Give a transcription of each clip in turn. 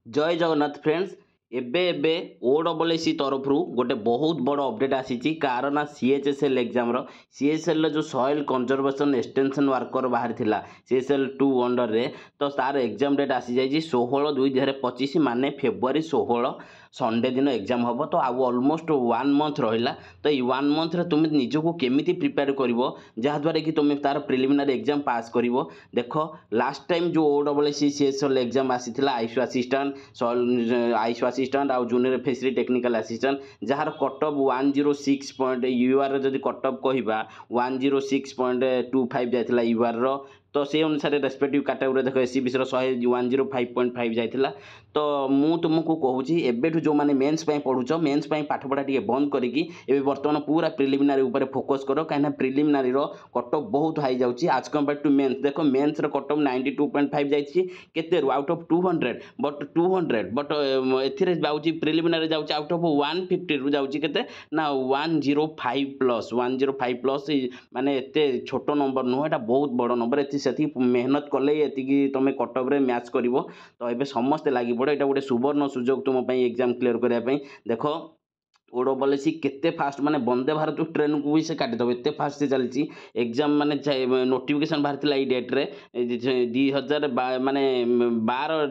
जय जगन्नाथ फ्रेंड्स एबे एबे ओडब्ल्यूएससी तरफ गोटे बहुत बड़ अपडेट आसी कार ना सीएचएसएल एग्जाम सीएचएसएल जो सॉइल कंजर्वेशन एक्सटेंशन वर्कर बाहर थिला सीएचएसएल 2 अंडर रे तो तार एग्जाम डेट आसी जाइए 16/2/2025 माने फेब्रुआरी 16 संडे दिन एग्जाम हम तो आउ ऑलमोस्ट 1 मंथ रहा तो ये 1 मंथ रे तुम निजको केमिति प्रिपेयर करिवो जहाद्वारा कि तुम तार प्रिलिमिनरी एग्जाम पास करिवो। देख लास्ट टाइम जो ओडब्ल्यूएससी सीएचएसएल एग्जाम आसीथिला आईसीयू असिस्टेंट आउ जूनियर फिशरी टेक्निकल असिस्टेंट जार कटअप 106 पॉइंट यूआर जदि कटअप कहवा 106.25 जाइथिला यूआर तो से अनुसार रेस्पेक्टिव कैटेगरी देख एससीबी 105.5 जाइथिला। तो मु तुमको कहूँ एबेठु जो माने मेंस पई पढुछ मेंस पई पाठ पढ़ा टिके बंद करिकी एबे वर्तमान पूरा प्रिलिमिनरी ऊपर फोकस करो कहीं प्रिलिमिनरी रो कटअप बहुत हाई जाउची आज कंपेयर टू मेंस। देखो मेंस रो कटअप 92.5 जाइछि केते रो आउट ऑफ 200 बट एथिरे जाउची प्रिलिमिनरी जाउची आउट ऑफ 150 रु जाउची केते ना 105 प्लस माने एते छोटो नंबर नुह एटा बहुत बड़ नंबर एति सेति मेहनत कले एति तुम कटअप रे मैच करिवो तो एबे समस्त लागि पड़े एटा गोटे सुवर्ण सुजोग तुम पई एग्जाम क्लियर करिया पई। देखो ओडब्ल्यूएससी केते फास्ट माने वंदे भारत ट्रेन को भी से काटी दब एते फास्ट से चलती एग्जाम माने नोटिफिकेशन बाहर थिला ई डेट रे 2000 माने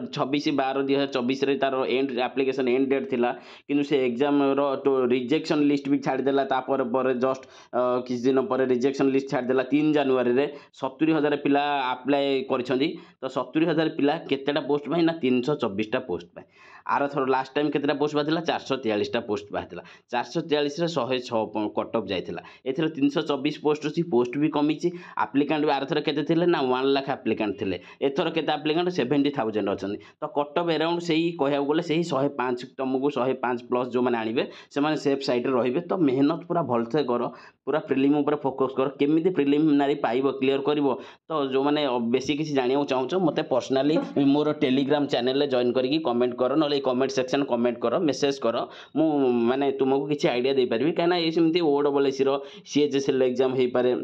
26/12/2024 रे तार एंड एप्लिकेशन एंड डेट थिला किंतु से एग्जाम रो तो रिजेक्शन लिस्ट भी छाड़ी देला तापर पर जस्ट किछ दिन पर रिजेक्शन लिस्ट छाड़ी देला 3 जनवरी रे 70,000 पिला अप्लाई करिसंदी तो 70,000 पिला केतेटा पोस्ट भाई ना 324 टा पोस्ट भाई आर थर लास्ट टाइम केतेटा पोस्ट बाथिला 443 टा पोस्ट बाथिला 443 रे 106 कटअप जाइथिला एथरे 324 पोस्ट अछि पोस्ट भी कमिछि एप्लिकेंट भी आर थर केते थिले ना 1 लाख एप्लिकेंट थिले एथर केते एप्लिकेंट 70,000 अछन तो कटअप अराउंड सेही कहया बोले सेही 105 तुमको 105 प्लस जो माने आनिबे से माने सेफ साइड रे रहिबे तो मेहनत पूरा भलसे करो पूरा प्रिलिम ऊपर फोकस करो केमिति प्रिलिमिनरी पाइबो क्लियर करिवो। तो जो माने बेसी किसी जानियो चाहूछ मते पर्सनली मोर टेलीग्राम चैनल रे जॉइन करिकी कमेंट करो नले कमेंट सेक्शन कमेंट करो मेसेज करो मु माने तुमको किसी आइडिया दे पारिबी काना ए सेमती ओडब्ल्यूएससी रो सीएचएसएल एग्जाम हेई पारे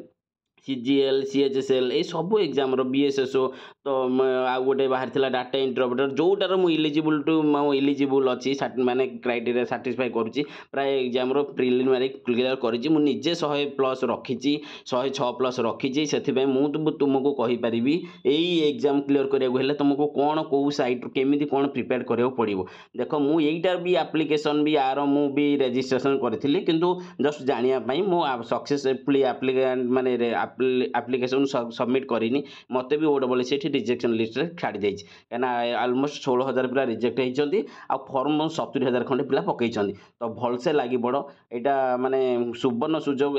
सीजीएल सीएचएसएल ए सब एग्जाम रो बीएसएसओ तो आ गोटे बाहर थिला डाटा इंटरप्रेटर जोटार मु इलिजिबल टू मो इलिजिबल अछि माने क्राइटेरिया सैटिस्फाई करूची प्राय एग्जाम रो प्रिलिमिनरी क्लियर करिची मु निजे 100 प्लस रखिची 106 प्लस रखिची सेथि पे मु तुमको कहि परिबी एई एग्जाम क्लियर करिया हेले तुमको कोन को साइट केमिति कोन प्रिपेयर करियो पड़िबो। देखो मु एईटा भी एप्लिकेशन भी आरो मु भी रजिस्ट्रेशन करथिली किंतु जस्ट जानिया पई मु सक्सेसफुली एप्लिकेंट माने एप्लिकेशन सबमिट करिनी मते भी ओडब्ल्यूएससी रिजेक्शन लिस्ट रे छाड़ी देछि काना ऑलमोस्ट 16,000 पिला रिजेक्ट हेइचंती आ फॉर्म 70,000 खंडे पिला पकैचंती तो भलसे लागि बड़ो एटा माने सुवर्ण सुजोग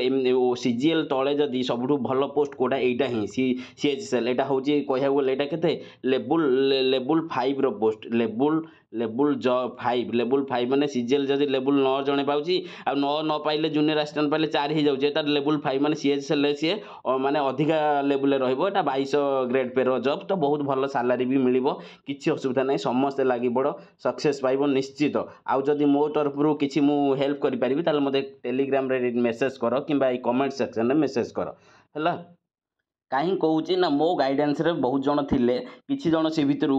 सीजीएल तळे जदी सबठु भलो पोस्ट कोडा एटा ही सीएचएसएल एटा होची कहया बोले एटा केते लेवल 5 रो पोस्ट लेवल 5 माने सीजीएल जदी लेवल 9 जणे पाउची आ 9 न पाइले जूनियर असिस्टेंट पाइले 4 ही जाउचे तार लेवल 5 माने सीएचएसएल से माने अधिका लेवल रहइबो एटा 22 ग्रेड पे रो जॉब तो बहुत भलो सैलरी भी मिलिबो किछि असुविधा नै समस्त लागि बड़ो सक्सेस पाइबो निश्चित। आउ जदी मो तरफ रु किछि मु हेल्प करि परिबी ताले मते टेलीग्राम रे मेसेज करो किबा ई कमेंट सेक्शन रे मेसेज करो हला कहीं कहूँ ना मो गाइडेंस रे बहुत जन थिले किछि जन से भितर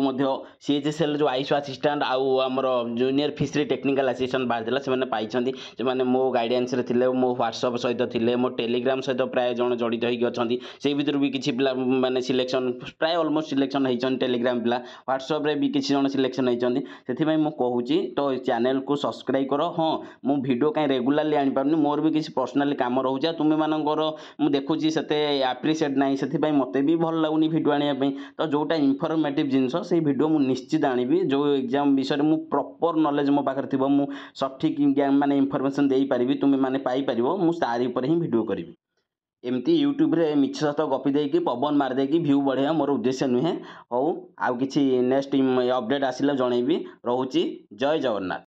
सीएचएसएल जो आईसीयू असिस्टेंट आउ आमर जूनियर फिशरी टेक्निकल असिस्टेंट बाहर थिला से माने पाइछंती जे माने मो गाइडेंस रे थिले मो व्हाट्सएप सहित थिले मो टेलीग्राम सहित प्राय जन जड़ित होई अछंती से भितर भी किछि पिला माने सिलेक्शन प्राय ऑलमोस्ट सिलेक्शन हेइछन टेलीग्राम पिला व्हाट्सएप रे भी किछि जन सिलेक्शन हेइछंती सेथि पई मो कहूची तो चैनल को सब्सक्राइब करो। हां मो वीडियो काई रेगुलरली आनि पारनी मोर भी किछि पर्सनली काम रहउजा तुमे मानकर मु देखुची सेते एप्रिशिएट नाही से मते भी भल लगुनि वीडियो आने तो जोटा इनफॉर्मेटिव जिनस से वीडियो मु निश्चित आनिबी जो एग्जाम विषय मु प्रॉपर नॉलेज मो पाखर थिबो मु सठिक माने इनफॉरमेशन देई परिबी तुमे माने पाई परिबो मु सारी ऊपर ही वीडियो करिबी एमती यूट्यूब रे मिछ सत गपी देकी पवन मार देकी व्यू बढ़िया मोर उद्देश्य नुहे। हो आउ किछि नेक्स्ट अपडेट आसिले जणैबी। रहूची जय जगन्नाथ।